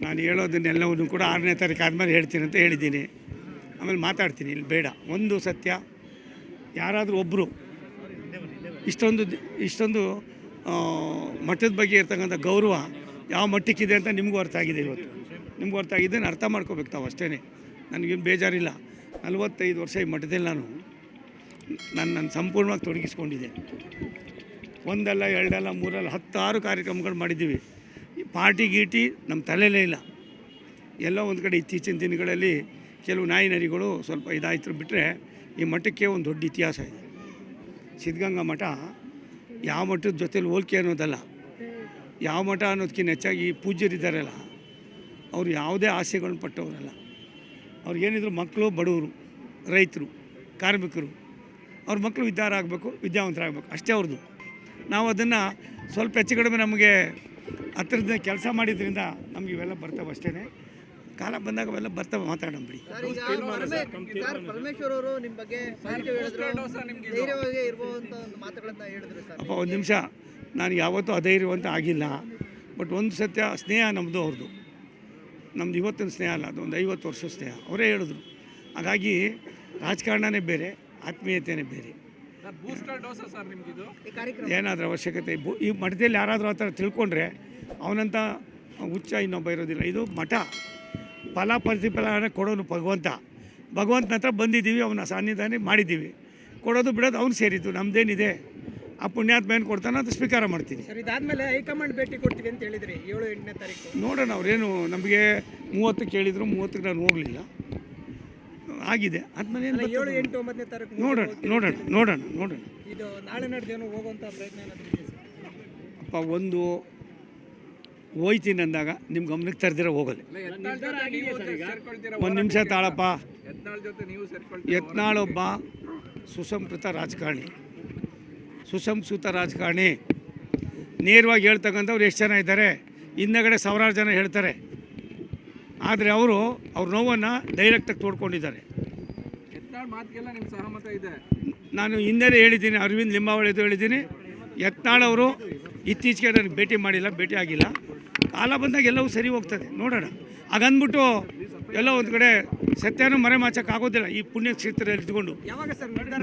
ನಾನು ಹೇಳೋದನ್ನೆಲ್ಲವನ್ನು ಕೂಡ 6ನೇ ತಾರೀಕು ಆದಮೇಲೆ ಹೇಳ್ತೀನಿ ಅಂತ ಹೇಳಿದ್ದೀನಿ. ಆಮೇಲೆ ಮಾತಾಡ್ತೀನಿ. ಇಲ್ಲಿ ಬೇಡ. ಒಂದು ಸತ್ಯ, ಯಾರಾದರೂ ಒಬ್ಬರು ಇಷ್ಟೊಂದು ಮಟ್ಟದ ಬಗ್ಗೆ ಇರ್ತಕ್ಕಂಥ ಗೌರವ ಯಾವ ಮಟ್ಟಕ್ಕಿದೆ ಅಂತ ನಿಮಗೂ ಅರ್ಥ ಆಗಿದೆ. ಇವತ್ತು ನಿಮಗೂ ಅರ್ಥ ಆಗಿದೆ. ಅರ್ಥ ಮಾಡ್ಕೋಬೇಕು ತಾವು ಅಷ್ಟೇ. ನನಗೇನು ಬೇಜಾರಿಲ್ಲ. 45 ವರ್ಷ ಈ ಮಠದಲ್ಲಿ ನಾನು ಸಂಪೂರ್ಣವಾಗಿ ತೊಡಗಿಸ್ಕೊಂಡಿದ್ದೆ. ಒಂದಲ್ಲ, ಎರಡಲ್ಲ, ಮೂರಲ್ಲ, 16 ಕಾರ್ಯಕ್ರಮಗಳು ಮಾಡಿದ್ದೀವಿ. ಈ ಪಾರ್ಟಿ ಗೀಟಿ ನಮ್ಮ ತಲೆಯಲ್ಲೇ ಇಲ್ಲ. ಎಲ್ಲೋ ಒಂದು ಕಡೆ ಇತ್ತೀಚಿನ ದಿನಗಳಲ್ಲಿ ಕೆಲವು ನಾಯಿ ನರಿಗಳು ಸ್ವಲ್ಪ ಇದಾಯ್ತು ಬಿಟ್ಟರೆ ಈ ಮಠಕ್ಕೆ ಒಂದು ದೊಡ್ಡ ಇತಿಹಾಸ ಇದೆ. ಸಿದ್ಧಗಂಗಾ ಮಠ ಯಾವ ಮಠದ ಜೊತೆಲಿ ಹೋಲಿಕೆ ಅನ್ನೋದಲ್ಲ, ಯಾವ ಮಠ ಅನ್ನೋದಕ್ಕಿಂತ ಹೆಚ್ಚಾಗಿ ಈ ಪೂಜ್ಯರಿದ್ದಾರಲ್ಲ ಅವರು ಯಾವುದೇ ಆಸೆಗಳನ್ನ ಪಟ್ಟವರಲ್ಲ. ಅವ್ರಿಗೇನಿದ್ರು ಮಕ್ಕಳು ಬಡವರು, ರೈತರು, ಕಾರ್ಮಿಕರು, ಅವ್ರ ಮಕ್ಕಳು ಉದ್ಧಾರ ಆಗಬೇಕು, ವಿದ್ಯಾವಂತರಾಗಬೇಕು, ಅಷ್ಟೇ ಅವ್ರದ್ದು. ನಾವು ಅದನ್ನು ಸ್ವಲ್ಪ ಹೆಚ್ಚು ಕಡಿಮೆ ನಮಗೆ ಹತ್ತಿರದ ಕೆಲಸ ಮಾಡಿದ್ರಿಂದ ನಮ್ಗೆ ಇವೆಲ್ಲ ಬರ್ತವೆ ಅಷ್ಟೇ. ಕಾಲ ಬಂದಾಗ ಅವೆಲ್ಲ ಬರ್ತವೆ, ಮಾತಾಡೋಣ ಬಿಡಿ. ಅಪ್ಪ ಒಂದು ನಿಮಿಷ, ನಾನು ಯಾವತ್ತೂ ಅಧೈರ್ಯವಂತ ಆಗಿಲ್ಲ. ಬಟ್ ಒಂದು ಸತ್ಯ, ಸ್ನೇಹ ನಮ್ಮದು ಅವ್ರದ್ದು. ನಮ್ಮದು ಇವತ್ತಿನ ಸ್ನೇಹ ಅಲ್ಲ, ಅದು ಒಂದು 50 ವರ್ಷದ ಸ್ನೇಹ. ಅವರೇ ಹೇಳಿದ್ರು. ಹಾಗಾಗಿ ರಾಜಕಾರಣನೇ ಬೇರೆ, ಆತ್ಮೀಯತೆಯೇ ಬೇರೆ. ಏನಾದರೂ ಅವಶ್ಯಕತೆ ಈ ಮಠದಲ್ಲಿ ಯಾರಾದರೂ ಆ ಥರ ತಿಳ್ಕೊಂಡ್ರೆ ಅವನಂತ ಹುಚ್ಚ ಇನ್ನೊಬ್ಬ ಇರೋದಿಲ್ಲ. ಇದು ಮಠ, ಫಲ ಪ್ರತಿಫಲನೆ ಕೊಡೋನು ಭಗವಂತನ ಹತ್ರ ಬಂದಿದ್ದೀವಿ, ಅವನ ಸಾನ್ನಿಧ್ಯ ಮಾಡಿದ್ದೀವಿ. ಕೊಡೋದು ಬಿಡೋದು ಅವ್ನು ಸೇರಿದ್ದು, ನಮ್ಮದೇನಿದೆ. ಆ ಪುಣ್ಯಾತ್ಮ ಏನು ಕೊಡ್ತಾನೋ ಅದು ಸ್ವೀಕಾರ ಮಾಡ್ತೀನಿ. ಇದಾದಮೇಲೆ ಹೈಕಮಾಂಡ್ ಭೇಟಿ ಕೊಡ್ತೀವಿ ಅಂತ ಹೇಳಿದ್ರಿ 7-8ನೇ ತಾರೀಕು. ನೋಡೋಣ, ಅವ್ರೇನು ನಮಗೆ 30 ಕೇಳಿದ್ರು, 30ಕ್ಕೆ ನಾನು ಹೋಗಲಿಲ್ಲ. ಆಗಿದೆ. ಆದ್ಮೇಲೆ ಏನು 7-8-9ನೇ ತಾರೀಕು ನೋಡೋಣ. ಇದು ನಾಳೆ ನಡೆದೇನೋ ಹೋಗುವಂಥ ಪ್ರಯತ್ನ ಏನಾದರೂ ಇದೆ ಅಪ್ಪ? ಒಂದು ಹೋಯ್ತೀನಿ ಅಂದಾಗ ನಿಮ್ಮ ಗಮನಕ್ಕೆ ತರದಿರ ಹೋಗಲ್ಲ. ಒಂದು ನಿಮಿಷ ತಾಳಪ್ಪ. ಯತ್ನಾಳೊಬ್ಬ ಸುಸಂಸ್ಕೃತ ರಾಜಕಾರಣಿ. ನೇರವಾಗಿ ಹೇಳ್ತಕ್ಕಂಥವ್ರು ಎಷ್ಟು ಜನ ಇದ್ದಾರೆ, ಹಿಂದಗಡೆ ಸಾವಿರಾರು ಜನ ಹೇಳ್ತಾರೆ. ಆದರೆ ಅವ್ರ ನೋವನ್ನು ಡೈರೆಕ್ಟಾಗಿ ತೋಡ್ಕೊಂಡಿದ್ದಾರೆ. ನಾನು ಹಿಂದೆ ಹೇಳಿದ್ದೀನಿ, ಅರವಿಂದ್ ಲಿಂಬಾವಳಿದು ಹೇಳಿದ್ದೀನಿ. ಯತ್ನಾಳವರು ಇತ್ತೀಚೆಗೆ ನನಗೆ ಭೇಟಿ ಆಗಿಲ್ಲ. ಕಾಲ ಬಂದಾಗ ಎಲ್ಲವೂ ಸರಿ ಹೋಗ್ತದೆ, ನೋಡೋಣ. ಹಾಗಂದ್ಬಿಟ್ಟು ಎಲ್ಲೋ ಒಂದು ಕಡೆ ಸತ್ಯನೂ ಮರೆಮಾಚಕ್ಕಾಗೋದಿಲ್ಲ. ಈ ಪುಣ್ಯ ಕ್ಷೇತ್ರದಲ್ಲಿ ಇದ್ಕೊಂಡು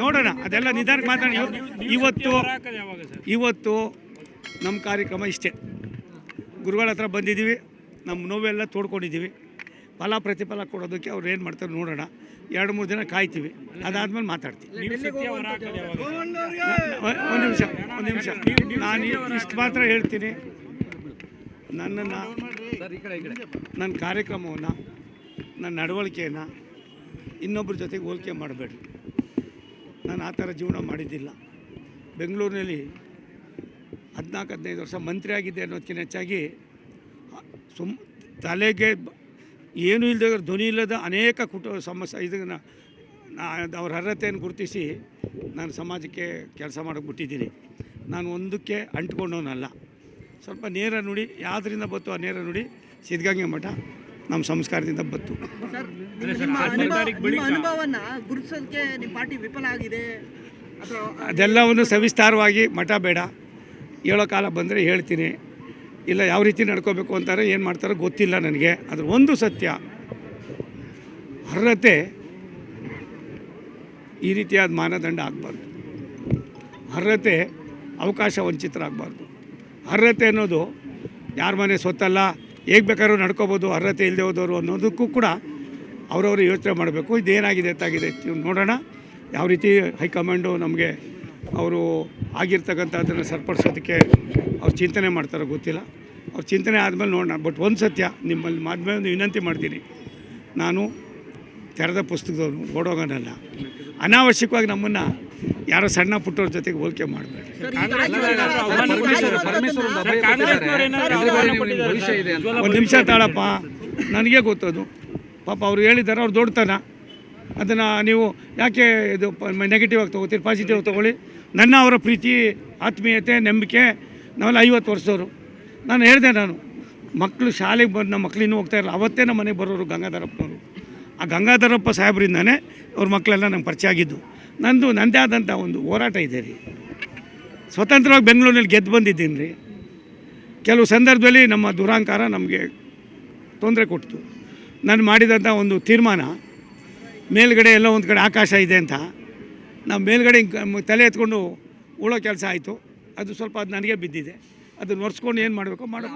ನೋಡೋಣ, ಅದೆಲ್ಲ ನಿಧಾನಕ್ಕೆ ಮಾತಾಡಿ. ಇವತ್ತು ನಮ್ಮ ಕಾರ್ಯಕ್ರಮ ಇಷ್ಟೇ. ಗುರುಗಳ ಹತ್ರ ಬಂದಿದ್ದೀವಿ, ನಮ್ಮ ನೋವೆಲ್ಲ ತೋಡ್ಕೊಂಡಿದ್ದೀವಿ. ಫಲ ಪ್ರತಿಫಲ ಕೊಡೋದಕ್ಕೆ ಅವ್ರು ಏನು ಮಾಡ್ತಾರೆ ನೋಡೋಣ. 2-3 ದಿನ ಕಾಯ್ತೀವಿ, ಅದಾದ್ಮೇಲೆ ಮಾತಾಡ್ತೀವಿ. ಒಂದು ನಿಮಿಷ ನಾನು ಇಷ್ಟು ಮಾತ್ರ ಹೇಳ್ತೀನಿ. ನನ್ನ ಕಾರ್ಯಕ್ರಮವನ್ನು, ನನ್ನ ನಡವಳಿಕೆಯನ್ನು ಇನ್ನೊಬ್ಬರ ಜೊತೆಗೆ ಹೋಲಿಕೆ ಮಾಡಬೇಡ್ರಿ. ನಾನು ಆ ಥರ ಜೀವನ ಮಾಡಿದ್ದಿಲ್ಲ. ಬೆಂಗಳೂರಿನಲ್ಲಿ 14-15 ವರ್ಷ ಮಂತ್ರಿ ಆಗಿದ್ದೆ ಅನ್ನೋದಕ್ಕಿಂತ ಹೆಚ್ಚಾಗಿ ತಲೆಗೆ ಏನೂ ಇಲ್ಲದೆ, ಧ್ವನಿ ಇಲ್ಲದ ಅನೇಕ ಸಮಸ್ಯೆ ಇದನ್ನು ಅವ್ರ ಅರ್ಹತೆಯನ್ನು ಗುರುತಿಸಿ ನಾನು ಸಮಾಜಕ್ಕೆ ಕೆಲಸ ಮಾಡೋಕ್ಕೆ ಬಿಟ್ಟಿದ್ದೀನಿ. ನಾನು ಒಂದಕ್ಕೆ ಅಂಟ್ಕೊಂಡವನಲ್ಲ. ಸ್ವಲ್ಪ ನೇರ ನುಡಿ ಯಾವುದರಿಂದ ಬತ್ತು, ಆ ನೇರ ನುಡಿ ಸಿದ್ಧಗಂಗಾ ಮಠ ನಮ್ಮ ಸಂಸ್ಕಾರದಿಂದ ಬತ್ತು. ಅದೆಲ್ಲವನ್ನು ಸವಿಸ್ತಾರವಾಗಿ ಮಠ ಬೇಡ, ಹೇಳೋ ಕಾಲ ಬಂದರೆ ಹೇಳ್ತೀನಿ. ಇಲ್ಲ ಯಾವ ರೀತಿ ನಡ್ಕೋಬೇಕು ಅಂತಾರೆ, ಏನು ಮಾಡ್ತಾರೋ ಗೊತ್ತಿಲ್ಲ ನನಗೆ. ಅದ್ರ ಒಂದು ಸತ್ಯ, ಅರ್ಹತೆ ಈ ರೀತಿಯಾದ ಮಾನದಂಡ ಆಗಬಾರ್ದು. ಅರ್ಹತೆ ಅವಕಾಶ ವಂಚಿತರಾಗಬಾರ್ದು. ಅರ್ಹತೆ ಅನ್ನೋದು ಯಾರ ಮನೆ ಸ್ವತ್ತಲ್ಲ, ಹೇಗೆ ಬೇಕಾದ್ರೂ ನಡ್ಕೋಬೋದು. ಅರ್ಹತೆ ಇಲ್ಲದೆ ಹೋದವರು ಅನ್ನೋದಕ್ಕೂ ಕೂಡ ಅವರವರು ಯೋಚನೆ ಮಾಡಬೇಕು. ಇದೇನಾಗಿದೆ ಅಂತಾಗಿದೆ ನೋಡೋಣ. ಯಾವ ರೀತಿ ಹೈಕಮಾಂಡು ನಮಗೆ ಅವರು ಆಗಿರ್ತಕ್ಕಂಥ ಅದನ್ನು ಸರಿಪಡಿಸೋದಕ್ಕೆ ಅವ್ರು ಚಿಂತನೆ ಮಾಡ್ತಾರೋ ಗೊತ್ತಿಲ್ಲ. ಅವ್ರ ಚಿಂತನೆ ಆದಮೇಲೆ ನೋಡೋಣ. ಬಟ್ ಒಂದು ಸತ್ಯ, ನಿಮ್ಮಲ್ಲಿ ಮಾಧ್ಯಮ ಒಂದು ವಿನಂತಿ ಮಾಡ್ತೀನಿ. ನಾನು ತೆರೆದ ಪುಸ್ತಕದವನು, ಓಡೋಗೋನಲ್ಲ. ಅನಾವಶ್ಯಕವಾಗಿ ನಮ್ಮನ್ನು ಯಾರೋ ಸಣ್ಣ ಪುಟ್ಟವ್ರ ಜೊತೆಗೆ ಹೋಲಿಕೆ ಮಾಡಬೇಡಿ. ಒಂದು ನಿಮಿಷ ತಾಳಪ್ಪ, ನನಗೆ ಗೊತ್ತದು. ಪಾಪ ಅವ್ರು ಹೇಳಿದ್ದಾರೆ, ಅವ್ರು ದೊಡ್ಡತನ. ಅದನ್ನು ನೀವು ಯಾಕೆ ಇದು ನೆಗೆಟಿವ್ ಆಗಿ ತೊಗೋತೀರಿ? ಪಾಸಿಟಿವ್ ಆಗಿ ತೊಗೊಳ್ಳಿ. ಅವರ ಪ್ರೀತಿ, ಆತ್ಮೀಯತೆ, ನಂಬಿಕೆ, ನಾವೆಲ್ಲ 50 ವರ್ಷದವರು. ನಾನು ಹೇಳಿದೆ, ನಾನು ಮಕ್ಕಳು ಶಾಲೆಗೆ ಬಂದು ನಮ್ಮ ಮಕ್ಕಳು ಇನ್ನೂ ಹೋಗ್ತಾ ಇರಲ್ಲ. ಅವತ್ತೇ ನಮ್ಮ ಮನೆಗೆ ಬರೋರು ಗಂಗಾಧರಪ್ಪನವರು. ಆ ಗಂಗಾಧರಪ್ಪ ಸಾಹೇಬರಿಂದನೇ ಅವ್ರ ಮಕ್ಕಳೆಲ್ಲ ನಂಗೆ ಪರಿಚಯ ಆಗಿದ್ದು. ನನ್ನದೇ ಆದಂಥ ಒಂದು ಹೋರಾಟ ಇದೆ ರೀ. ಸ್ವತಂತ್ರವಾಗಿ ಬೆಂಗಳೂರಿನಲ್ಲಿ ಗೆದ್ದು ಬಂದಿದ್ದೀನಿ ರೀ. ಕೆಲವು ಸಂದರ್ಭದಲ್ಲಿ ನಮ್ಮ ದುರಾಂಕಾರ ನಮಗೆ ತೊಂದರೆ ಕೊಡ್ತು. ನಾನು ಮಾಡಿದಂಥ ಒಂದು ತೀರ್ಮಾನ ಮೇಲ್ಗಡೆ ಎಲ್ಲ ಒಂದು ಕಡೆ ಆಕಾಶ ಇದೆ ಅಂತ ನಾವು ಮೇಲ್ಗಡೆ ತಲೆ ಎತ್ಕೊಂಡು ಉಳೋ ಕೆಲಸ ಆಯಿತು. ಅದು ಸ್ವಲ್ಪ ಅದು ನನಗೆ ಬಿದ್ದಿದೆ. ಅದನ್ನು ಒರೆಸ್ಕೊಂಡು ಏನು ಮಾಡಬೇಕೋ ಮಾಡೋ